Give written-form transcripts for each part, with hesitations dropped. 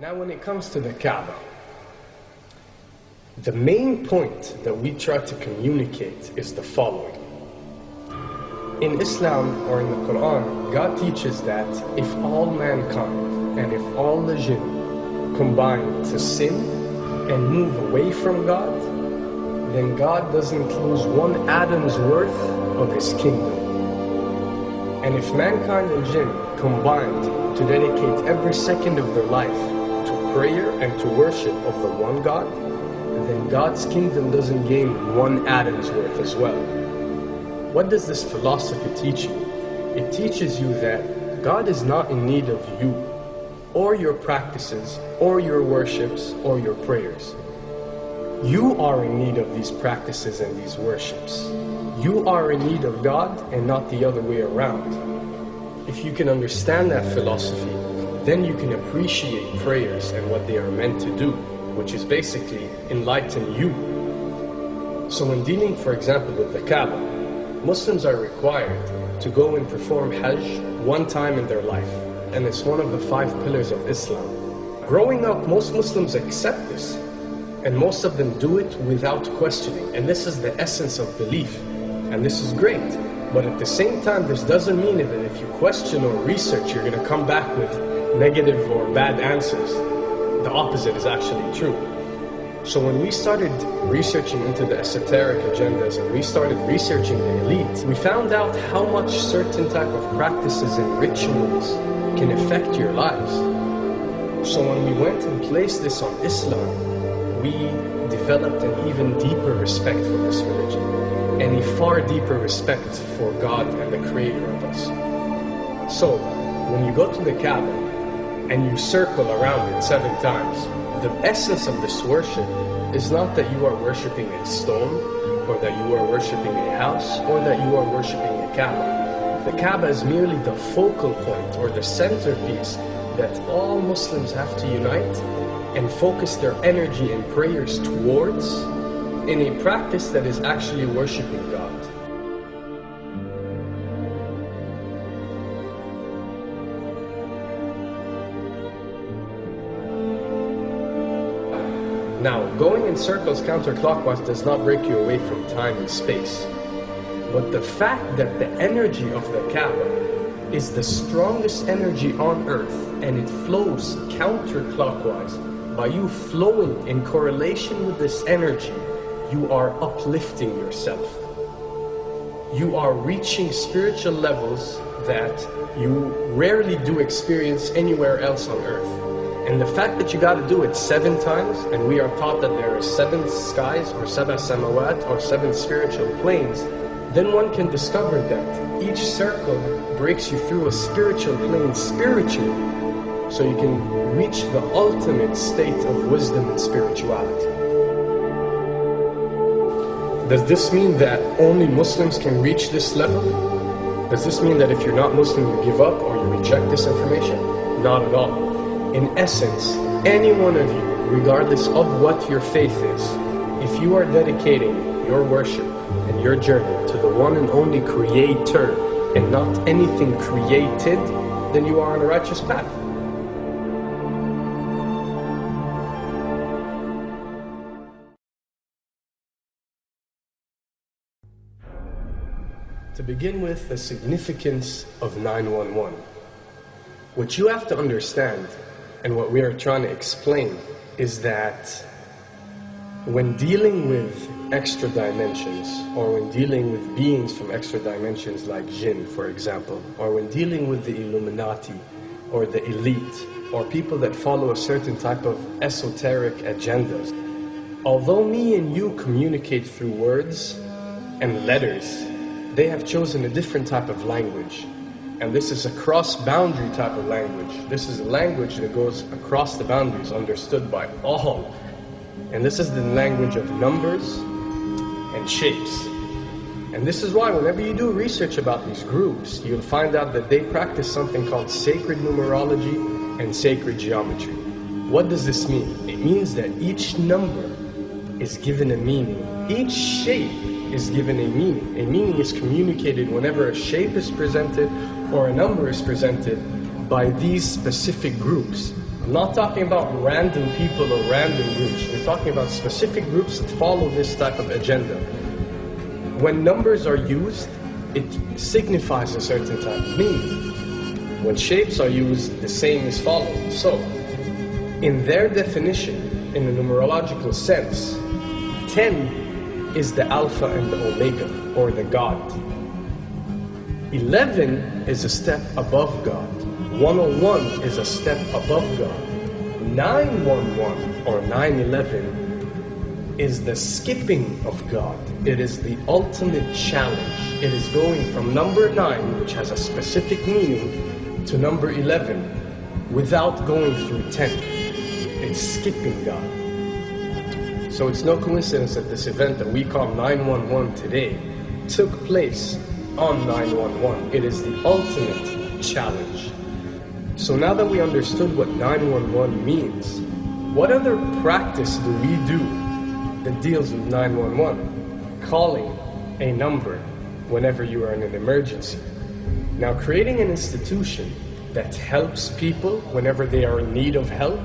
Now when it comes to the Kabe, the main point that we try to communicate is the following. In Islam or in the Quran, God teaches that if all mankind and if all the jinn combine to sin and move away from God, then God doesn't lose one atom's worth of his kingdom. And if mankind and jinn combined to dedicate every second of their life to prayer and to worship of the one God, then God's kingdom doesn't gain one atom's worth as well. What does this philosophy teach you? It teaches you that God is not in need of you, or your practices, or your worships, or your prayers. You are in need of these practices and these worships. You are in need of God and not the other way around. If you can understand that philosophy, then you can appreciate prayers and what they are meant to do, which is basically enlighten you. So when dealing, for example, with the Kabe, Muslims are required to go and perform Hajj one time in their life, and it's one of the 5 pillars of Islam. Growing up, most Muslims accept this, and most of them do it without questioning, and this is the essence of belief, and this is great. But at the same time, this doesn't mean that if you question or research, you're going to come back with negative or bad answers. The opposite is actually true. So when we started researching into the esoteric agendas and we started researching the elite, we found out how much certain type of practices and rituals can affect your lives. So when we went and placed this on Islam, we developed an even deeper respect for this religion and a far deeper respect for God and the creator of us. So when you go to the Kabe and you circle around it 7 times, the essence of this worship is not that you are worshipping a stone, or that you are worshipping a house, or that you are worshipping a Kabe. The Kabe is merely the focal point or the centerpiece that all Muslims have to unite and focus their energy and prayers towards in a practice that is actually worshipping God. Now, going in circles counterclockwise does not break you away from time and space. But the fact that the energy of the Kabe is the strongest energy on earth and it flows counterclockwise, by you flowing in correlation with this energy, you are uplifting yourself. You are reaching spiritual levels that you rarely do experience anywhere else on earth. And the fact that you got to do it 7 times, and we are taught that there are 7 skies, or 7 samawat, or 7 spiritual planes, then one can discover that each circle breaks you through a spiritual plane spiritually, so you can reach the ultimate state of wisdom and spirituality. Does this mean that only Muslims can reach this level? Does this mean that if you're not Muslim, you give up or you reject this information? Not at all. In essence, any one of you, regardless of what your faith is, if you are dedicating your worship and your journey to the one and only Creator and not anything created, then you are on a righteous path. To begin with, the significance of 911. What you have to understand, and what we are trying to explain, is that when dealing with extra dimensions, or when dealing with beings from extra dimensions like jinn, for example, or when dealing with the Illuminati, or the elite, or people that follow a certain type of esoteric agendas, although me and you communicate through words and letters, they have chosen a different type of language. And this is a cross-boundary type of language. This is a language that goes across the boundaries, understood by all. And this is the language of numbers and shapes. And this is why whenever you do research about these groups, you'll find out that they practice something called sacred numerology and sacred geometry. What does this mean? It means that each number is given a meaning. Each shape is given a meaning. A meaning is communicated whenever a shape is presented or a number is presented by these specific groups. I'm not talking about random people or random groups. We're talking about specific groups that follow this type of agenda. When numbers are used, it signifies a certain type of meaning. When shapes are used, the same is followed. So, in their definition, in a numerological sense, 10 is the Alpha and the Omega, or the God. 11 is a step above God. 101 is a step above God. 911 or 911 is the skipping of God. It is the ultimate challenge. It is going from number 9, which has a specific meaning, to number 11 without going through 10. It's skipping God. So it's no coincidence that this event that we call 911 today took place on 911. It is the ultimate challenge. So now that we understood what 911 means, what other practice do we do that deals with 911? Calling a number whenever you are in an emergency. Now, creating an institution that helps people whenever they are in need of help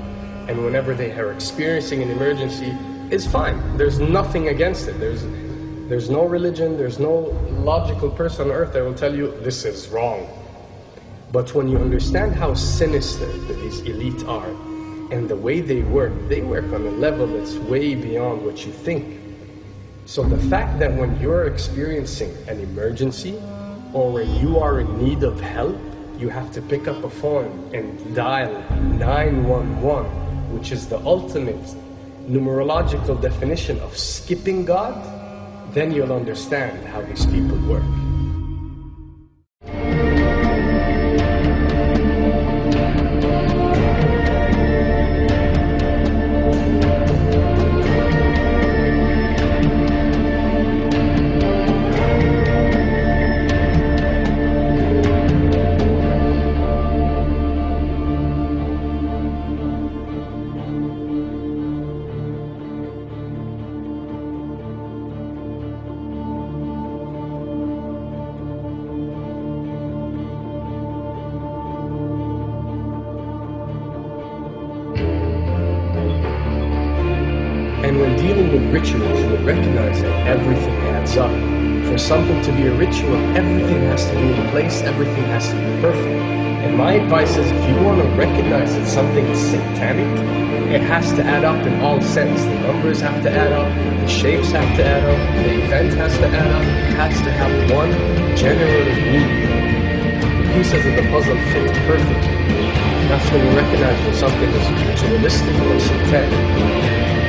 and whenever they are experiencing an emergency is fine. There's nothing against it. There's no religion, there's no logical person on earth that will tell you this is wrong. But when you understand how sinister these elite are and the way they work on a level that's way beyond what you think. So the fact that when you're experiencing an emergency or when you are in need of help, you have to pick up a phone and dial 911, which is the ultimate numerological definition of skipping God, then you'll understand how these people work. And when dealing with rituals, you recognize that everything adds up. For something to be a ritual, everything has to be in place, everything has to be perfect. And my advice is, if you want to recognize that something is satanic, it has to add up in all sense. The numbers have to add up, the shapes have to add up, the event has to add up, it has to have one general meaning. The pieces of the puzzle fit perfectly. That's when you recognize when something is ritualistic or satanic.